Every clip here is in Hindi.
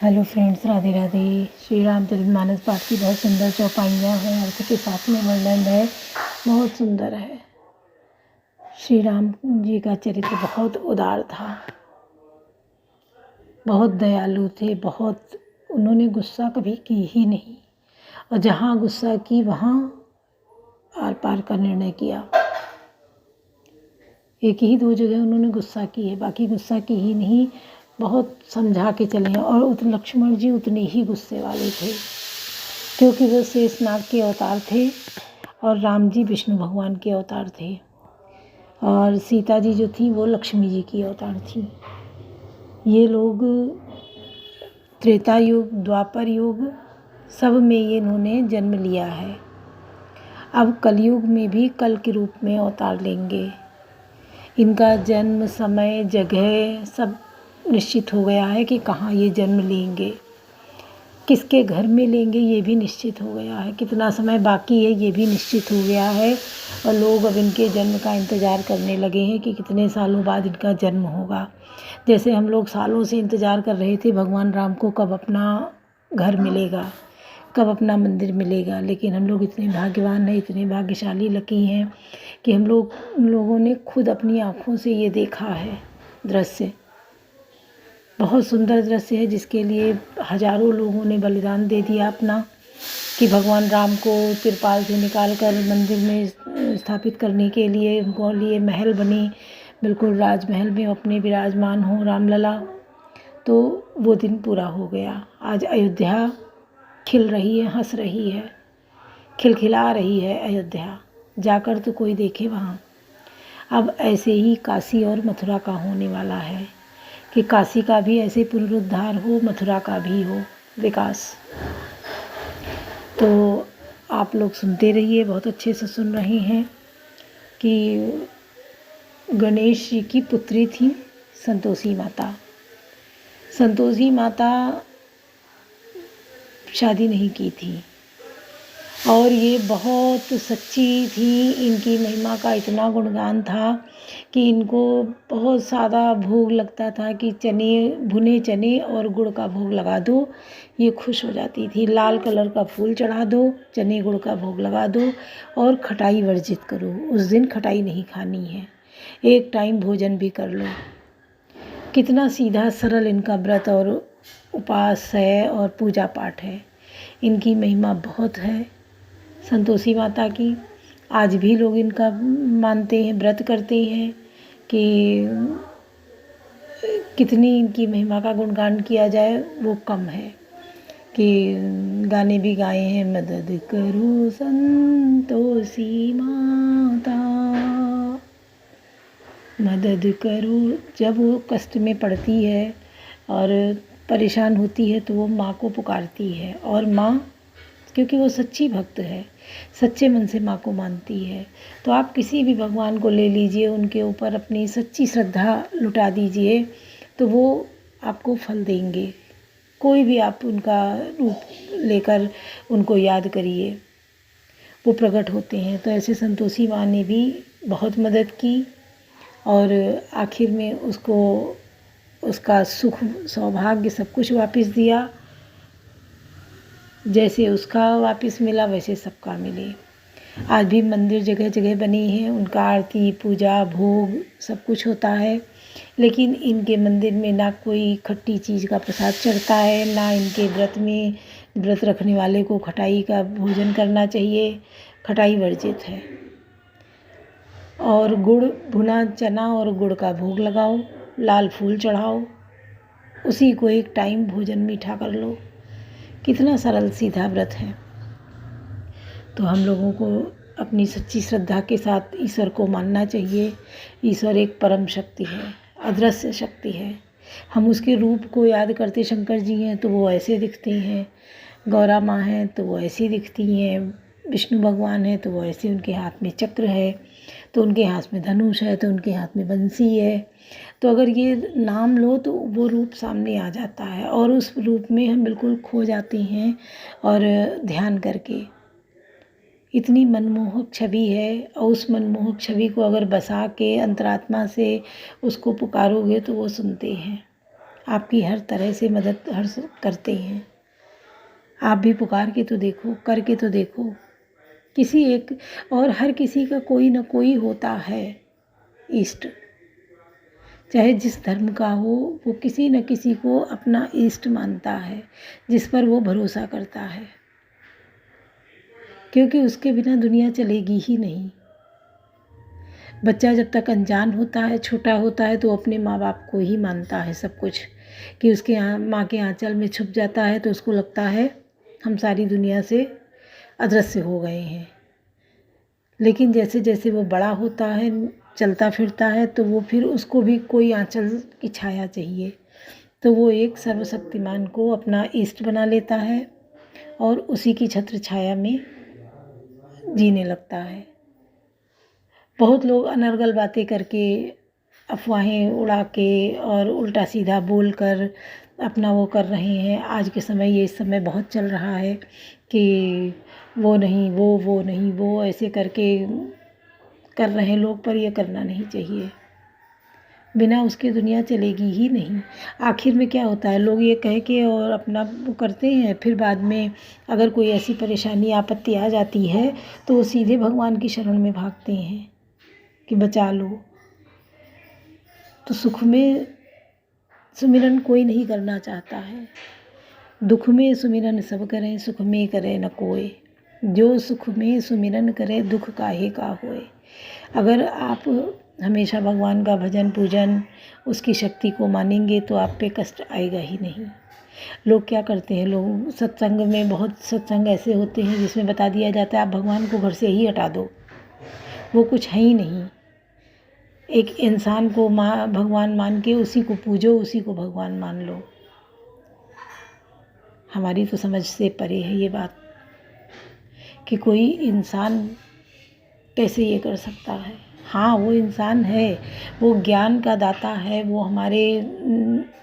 Hello friends, Radhe Radhe. श्री रामचरितमानस पाठ की बहुत सुंदर चौपाइयाँ हैं, अर्थ के साथ में वर्णन है, बहुत सुंदर है। श्री राम जी का चरित्र बहुत उदार था, बहुत दयालु थे, बहुत उन्होंने गुस्सा कभी की ही नहीं, और जहाँ गुस्सा की वहाँ आर पार का निर्णय किया। एक ही दो जगह उन्होंने गुस्सा की है, बाकी गुस्सा की ही नहीं, बहुत समझा के चले हैं। और लक्ष्मण जी उतने ही गुस्से वाले थे, क्योंकि वो शेषनाग के अवतार थे और राम जी विष्णु भगवान के अवतार थे, और सीता जी जो थी वो लक्ष्मी जी की अवतार थी। ये लोग त्रेता युग, द्वापर युग सब में ये इन्होंने जन्म लिया है। अब कलयुग में भी कल के रूप में अवतार लेंगे। इनका जन्म, समय, जगह सब निश्चित हो गया है कि कहाँ ये जन्म लेंगे, किसके घर में लेंगे ये भी निश्चित हो गया है, कितना समय बाकी है ये भी निश्चित हो गया है। और लोग अब इनके जन्म का इंतज़ार करने लगे हैं कि कितने सालों बाद इनका जन्म होगा। जैसे हम लोग सालों से इंतज़ार कर रहे थे भगवान राम को कब अपना घर मिलेगा, कब अपना मंदिर मिलेगा, लेकिन हम लोग इतने भाग्यवान हैं, इतने भाग्यशाली लकी हैं कि हम लोगों ने खुद अपनी आँखों से ये देखा है दृश्य। बहुत सुंदर दृश्य है, जिसके लिए हजारों लोगों ने बलिदान दे दिया अपना, कि भगवान राम को तिरपाल से निकाल कर मंदिर में स्थापित करने के लिए उनको लिए महल बने, बिल्कुल राजमहल में अपने विराजमान हो रामलला। तो वो दिन पूरा हो गया। आज अयोध्या खिल रही है, हंस रही है, खिलखिला रही है अयोध्या। जाकर तो कोई देखे वहाँ। अब ऐसे ही काशी और मथुरा का होने वाला है, कि काशी का भी ऐसे पुनरुद्धार हो, मथुरा का भी हो विकास। तो आप लोग सुनते रहिए, बहुत अच्छे से सुन रहे हैं कि गणेश जी की पुत्री थी संतोषी माता। संतोषी माता शादी नहीं की थी, और ये बहुत सच्ची थी। इनकी महिमा का इतना गुणगान था कि इनको बहुत ज़्यादा भोग लगता था कि भुने चने और गुड़ का भोग लगा दो, ये खुश हो जाती थी। लाल कलर का फूल चढ़ा दो, चने गुड़ का भोग लगा दो, और खटाई वर्जित करो। उस दिन खटाई नहीं खानी है, एक टाइम भोजन भी कर लो। कितना सीधा सरल इनका व्रत और उपास है और पूजा पाठ है। इनकी महिमा बहुत है संतोषी माता की। आज भी लोग इनका मानते हैं, व्रत करते हैं कि कितनी इनकी महिमा का गुणगान किया जाए वो कम है। कि गाने भी गाए हैं, मदद करो संतोषी माता, मदद करो। जब वो कष्ट में पड़ती है और परेशान होती है तो वो माँ को पुकारती है, और माँ, क्योंकि वो सच्ची भक्त है, सच्चे मन से माँ को मानती है। तो आप किसी भी भगवान को ले लीजिए, उनके ऊपर अपनी सच्ची श्रद्धा लुटा दीजिए, तो वो आपको फल देंगे। कोई भी आप उनका रूप लेकर उनको याद करिए, वो प्रकट होते हैं। तो ऐसे संतोषी माँ ने भी बहुत मदद की, और आखिर में उसको उसका सुख, सौभाग्य सब कुछ वापस दिया। जैसे उसका वापस मिला वैसे सबका मिले। आज भी मंदिर जगह जगह बनी हैं, उनका आरती, पूजा, भोग सब कुछ होता है। लेकिन इनके मंदिर में ना कोई खट्टी चीज़ का प्रसाद चढ़ता है, ना इनके व्रत रखने वाले को खटाई का भोजन करना चाहिए, खटाई वर्जित है। और गुड़, भुना चना और गुड़ का भोग लगाओ, लाल फूल चढ़ाओ, उसी को एक टाइम भोजन मीठा कर लो। कितना सरल सीधा व्रत है। तो हम लोगों को अपनी सच्ची श्रद्धा के साथ ईश्वर को मानना चाहिए। ईश्वर एक परम शक्ति है, अदृश्य शक्ति है। हम उसके रूप को याद करते, शंकर जी हैं तो वो ऐसे दिखते हैं, गौरा माँ हैं तो वो ऐसी दिखती हैं, विष्णु भगवान हैं तो वो ऐसे, उनके हाथ में चक्र है, तो उनके हाथ में धनुष है, तो उनके हाथ में बंसी है। तो अगर ये नाम लो तो वो रूप सामने आ जाता है, और उस रूप में हम बिल्कुल खो जाते हैं। और ध्यान करके इतनी मनमोहक छवि है, और उस मनमोहक छवि को अगर बसा के अंतरात्मा से उसको पुकारोगे तो वो सुनते हैं। आपकी हर तरह से मदद करते हैं। आप भी पुकार के तो देखो, करके तो देखो। किसी एक और हर किसी का कोई ना कोई होता है इष्ट, चाहे जिस धर्म का हो, वो किसी न किसी को अपना इष्ट मानता है, जिस पर वो भरोसा करता है, क्योंकि उसके बिना दुनिया चलेगी ही नहीं। बच्चा जब तक अनजान होता है, छोटा होता है, तो अपने माँ बाप को ही मानता है सब कुछ, कि उसके माँ के आंचल में छुप जाता है तो उसको लगता है हम सारी दुनिया से अदृश्य हो गए हैं। लेकिन जैसे जैसे वो बड़ा होता है, चलता फिरता है, तो वो फिर उसको भी कोई आंचल की छाया चाहिए, तो वो एक सर्वशक्तिमान को अपना इष्ट बना लेता है और उसी की छत्र छाया में जीने लगता है। बहुत लोग अनर्गल बातें करके, अफवाहें उड़ा के और उल्टा सीधा बोल कर अपना वो कर रहे हैं। आज के समय ये इस समय बहुत चल रहा है कि वो नहीं, वो नहीं, वो ऐसे करके कर रहे हैं लोग, पर ये करना नहीं चाहिए। बिना उसके दुनिया चलेगी ही नहीं। आखिर में क्या होता है, लोग ये कह के और अपना वो करते हैं, फिर बाद में अगर कोई ऐसी परेशानी आपत्ति आ जाती है तो वो सीधे भगवान की शरण में भागते हैं कि बचा लो। तो सुख में सुमिरन कोई नहीं करना चाहता है। दुख में सुमिरन सब करें, सुख में करे न कोई। जो सुख में सुमिरन करे, दुख काहे का होए। अगर आप हमेशा भगवान का भजन पूजन, उसकी शक्ति को मानेंगे तो आप पे कष्ट आएगा ही नहीं। लोग क्या करते हैं, लोग सत्संग में, बहुत सत्संग ऐसे होते हैं जिसमें बता दिया जाता है आप भगवान को घर से ही हटा दो, वो कुछ है ही नहीं। एक इंसान को भगवान मान के उसी को पूजो, उसी को भगवान मान लो। हमारी तो समझ से परे है ये बात कि कोई इंसान कैसे ये कर सकता है। हाँ, वो इंसान है, वो ज्ञान का दाता है, वो हमारे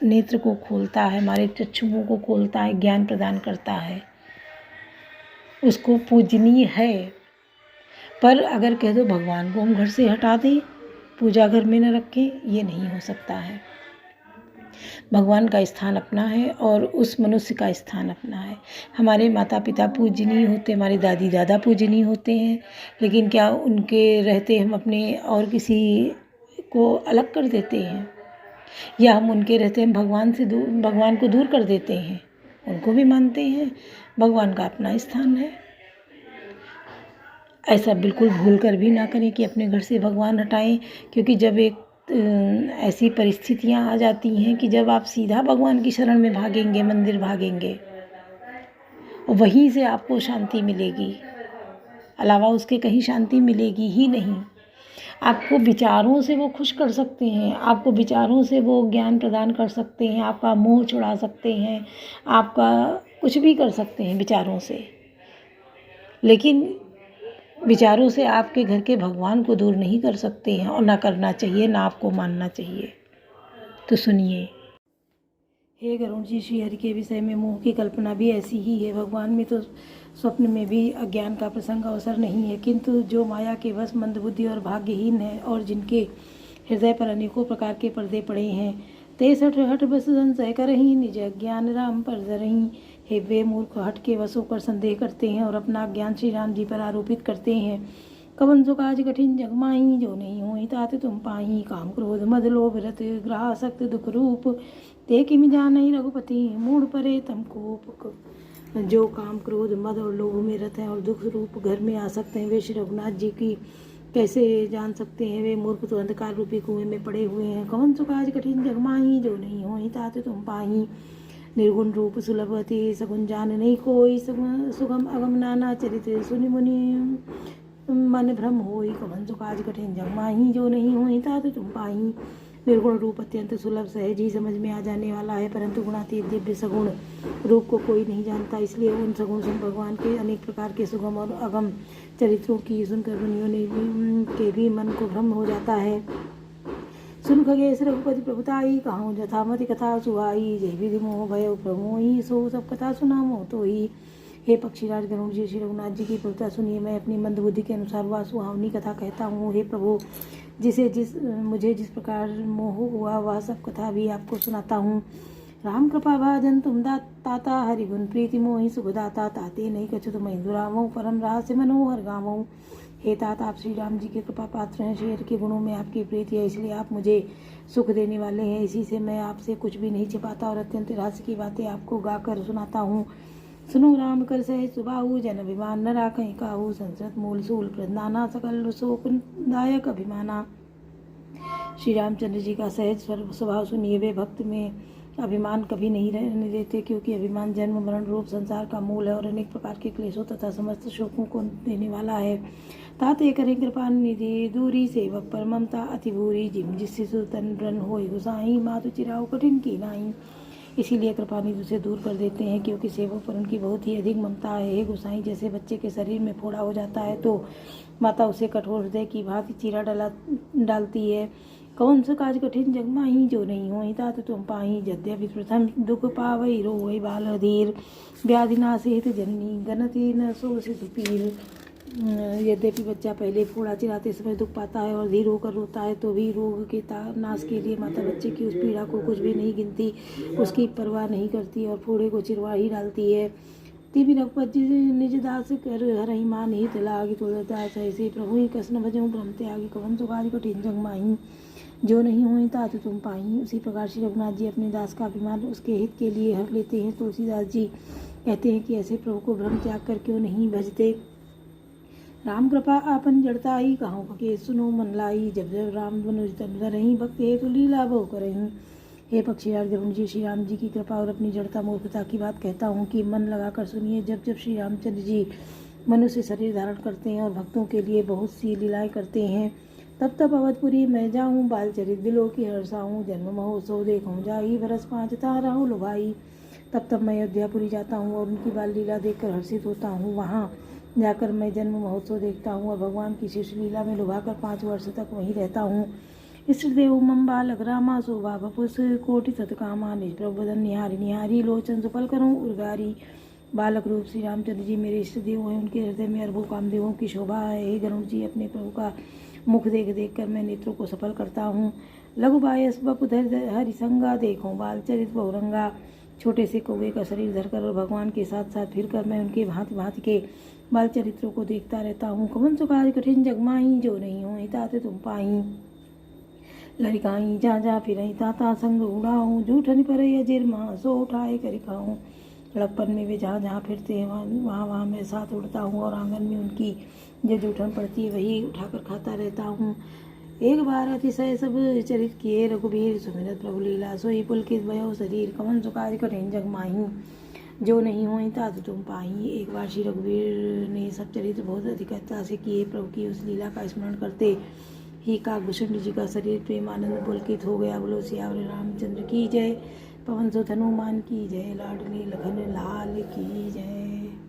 नेत्र को खोलता है, हमारे चक्षुओं को खोलता है, ज्ञान प्रदान करता है, उसको पूजनीय है। पर अगर कह दो भगवान को हम घर से हटा दें, पूजा घर में न रखें, ये नहीं हो सकता है। भगवान का स्थान अपना है और उस मनुष्य का स्थान अपना है। हमारे माता पिता पूजनीय होते, हमारे दादी दादा पूजनीय होते हैं, लेकिन क्या उनके रहते हम अपने और किसी को अलग कर देते हैं, या हम उनके रहते हम भगवान को दूर कर देते हैं, उनको भी मानते हैं। भगवान का अपना स्थान है। ऐसा बिल्कुल भूल कर भी ना करें कि अपने घर से भगवान हटाएं, क्योंकि जब एक ऐसी परिस्थितियां आ जाती हैं कि जब आप सीधा भगवान की शरण में भागेंगे, मंदिर भागेंगे, वहीं से आपको शांति मिलेगी, अलावा उसके कहीं शांति मिलेगी ही नहीं। आपको विचारों से वो खुश कर सकते हैं, आपको विचारों से वो ज्ञान प्रदान कर सकते हैं, आपका मोह छुड़ा सकते हैं, आपका कुछ भी कर सकते हैं विचारों से, लेकिन विचारों से आपके घर के भगवान को दूर नहीं कर सकते हैं, और ना करना चाहिए, ना आपको मानना चाहिए। तो सुनिए। हे गरुण जी, श्री हरि के विषय में मोह की कल्पना भी ऐसी ही है। भगवान में तो स्वप्न में भी अज्ञान का प्रसंग अवसर नहीं है, किंतु जो माया के वश मंदबुद्धि और भाग्यहीन है, और जिनके हृदय पर अनेकों प्रकार के पर्दे पड़े हैं, 63 हठ बस संशय करहीं, निज अज्ञान राम पर धरहीं। हे वे मूर्ख, हट के वश होकर संदेह करते हैं और अपना ज्ञान श्री राम जी पर आरोपित करते हैं। कवन सो काज कठिन जग माही, जो नहीं होई तात तुम पाही। काम क्रोध मद लोभ रत ग्रह सक्त दुख रूप, ते किम जानहि रघुपति मूढ़ परे तम कोप। जो काम क्रोध मद और लोभ में रत हैं और दुख रूप घर में आ सकते हैं, वे श्री रघुनाथ जी की कैसे जान सकते हैं। वे मूर्ख तो अंधकार रूपी कुएं में पड़े हुए हैं। कवन सो काज कठिन जग माही, जो नहीं होई तात तुम पाही। निर्गुण रूप सुलभति सगुन जान नहीं कोई, सुगम अगम नाना चरित सुनि मुनि मन भ्रम होई। कवन सो काज कठिन जग माही, जो नहीं होई तात तुम पाही। निर्गुण रूप अत्यंत सुलभ सहज ही समझ में आ जाने वाला है, परंतु गुणातीत दिव्य सगुण रूप को कोई नहीं जानता। इसलिए उन सगुण भगवान के अनेक प्रकार के सुगम और अगम चरित्रों की सुनकर मुनियों के भी मन को भ्रम हो जाता है। सुन खगेश रघुपति प्रभुताई, कहूँ जथामति कथा सुहाई। जय विधि मोह भय प्रमोही, सो सब कथा सुना मोह तो ही। हे पक्षीराज गरुड़ जी, श्री रघुनाथ जी की प्रभुता सुनिए। मैं अपनी मंद बुद्धि के अनुसार वह सुहावनी कथा कहता हूँ। हे प्रभु, मुझे जिस प्रकार मोह हुआ वह सब कथा भी आपको सुनाता हूँ। राम कृपा भाजन तुम ताता हरिगुण प्रीति मोहि सुखदाता ताते नहीं कछु तुम दुरावो परम रहस्य मनोहर गावो। हे तात, आप श्री राम जी के कृपा पात्र हैं। शेर के गुणों में आपकी प्रीति है, इसलिए आप मुझे सुख देने वाले हैं। इसी से मैं आपसे कुछ भी नहीं छिपाता और अत्यंत रहस्य की बातें आपको गाकर सुनाता हूँ। सुनो राम कर सहज सुबाहु जन अभिमान न राखें काहू। संसद मूल सूल प्रधाना सकल शोकदायक अभिमाना। श्री रामचंद्र जी का सहज स्वभाव सुनिए। वे भक्त में अभिमान कभी नहीं रहने देते, क्योंकि अभिमान जन्म मरण रूप संसार का मूल है और अनेक प्रकार के क्लेशों तथा समस्त शोकों को देने वाला है। ताते करें कृपा निधि दूरी सेवक पर ममता अति भूरी। जिम जिससे सुतन ब्रन होई गुसाई मातु चिराऊ कठिन की नाई। इसीलिए कृपा निधि से दूर कर देते हैं, क्योंकि सेवक पर उनकी बहुत ही अधिक ममता है। हे गुसाई, जैसे बच्चे के शरीर में फोड़ा हो जाता है तो माता उसे कठोर हृदय की भांति चीरा डालती है। कौन सा काज कठिन जग माही जो नहीं होई तात तुम पाही। यद्यपि प्रथम दुख पावई रोवई बाल धीर व्याधि नासित जननी गणति न सोसित पीर। यद्यपि बच्चा पहले फोड़ा चिराते समय दुख पाता है और धीर होकर रोता है, तो भी रोग के नाश के लिए माता बच्चे की उस पीड़ा को कुछ भी नहीं गिनती, उसकी परवाह नहीं करती और फोड़े को चिरवा ही डालती है। तिबि रघुपत निज दास कर हरहि मान हित लागी। तुलसीदास ऐसे प्रभु ही कृष्ण भजऊं ब्रह्म त्यागी। कवन सो काज कठिन जग माही जो नहीं हुई तात तुम पाई। उसी प्रकार श्री रघुनाथ जी अपने दास का अभिमान उसके हित के लिए हर लेते हैं। तुलसीदास जी कहते हैं कि ऐसे प्रभु को ब्रह्म त्याग कर क्यों नहीं भजते। राम कृपा आपन जड़ता ही कहाँ के सुनो मन लाई। जब जब राम मनुज तन रही भक्त हे तो लीला बहु करही। हे पक्षीराज, जब मुझे श्री राम जी की कृपा और अपनी जड़ता मूर्खता की बात कहता हूँ कि मन लगाकर सुनिए। जब जब श्री रामचंद्र जी मनुष्य शरीर धारण करते हैं और भक्तों के लिए बहुत सी लीलाएं करते हैं, तब तब अवधपुरी मैं जाऊँ बाल चरित बिलो की हर्षाऊँ। जन्म महोत्सव देखूँ जाई बरस 5 ताराहू लुभाई। तब मैं अयोध्यापुरी जाता हूँ और उनकी बाल लीला देखकर हर्षित होता हूँ। वहाँ जाकर मैं जन्म महोत्सव देखता हूँ और भगवान की शिष्य लीला में लुभाकर 5 वर्ष तक वहीं रहता हूँ। इष्टदेव मम बालक रामा शोभा बपुस कोटि सतकामा। निज प्रभु बदन निहारी निहारी लोचन सुफल करूँ उर्गारी। बालक रूप श्री रामचंद्र जी मेरे इष्टदेव हैं, उनके हृदय में अरबों कामदेवों की शोभा है। हे गरुड़ जी, अपने प्रभु का मुख देख देख कर मैं नेत्रों को सफल करता हूँ। लघु बायस बपुधर हरिसंगा देखो बाल चरित बहुरंगा। छोटे से कौवे का शरीर धरकर और भगवान के साथ साथ फिरकर मैं उनके भांति भांति के बाल चरित्रों को देखता रहता हूँ। कवन सो काज कठिन जग माही जो नहीं हो ताते तुम पाही। लड़काई जा जा फिरई ताता संग उड़ाऊँ। जूठन पर अजिर माँ सो उठाए कर खाऊँ। लड़कपन में वे जहाँ जहाँ फिरते हैं वहाँ मैं साथ उड़ता हूँ और आंगन में उनकी जो जूठन पड़ती है वही उठाकर खाता रहता हूँ। एक बार अतिशय सब चरित किए रघुबीर सुमिरत प्रभु लीला। सोई पुलकित भयो शरीर कवन सो काज कठिन जग माही जो नहीं होई तात तुम पाही। एक बार श्री रघुबीर ने सब चरित्र बहुत अधिकता से किए। प्रभु की उस लीला का स्मरण करते ही काकभूषण जी का शरीर प्रेमानंद पुलकित हो गया। बोलो सियावर रामचंद्र की जय। पवन सुत हनुमान की जय। लाडले लखन लाल की जय।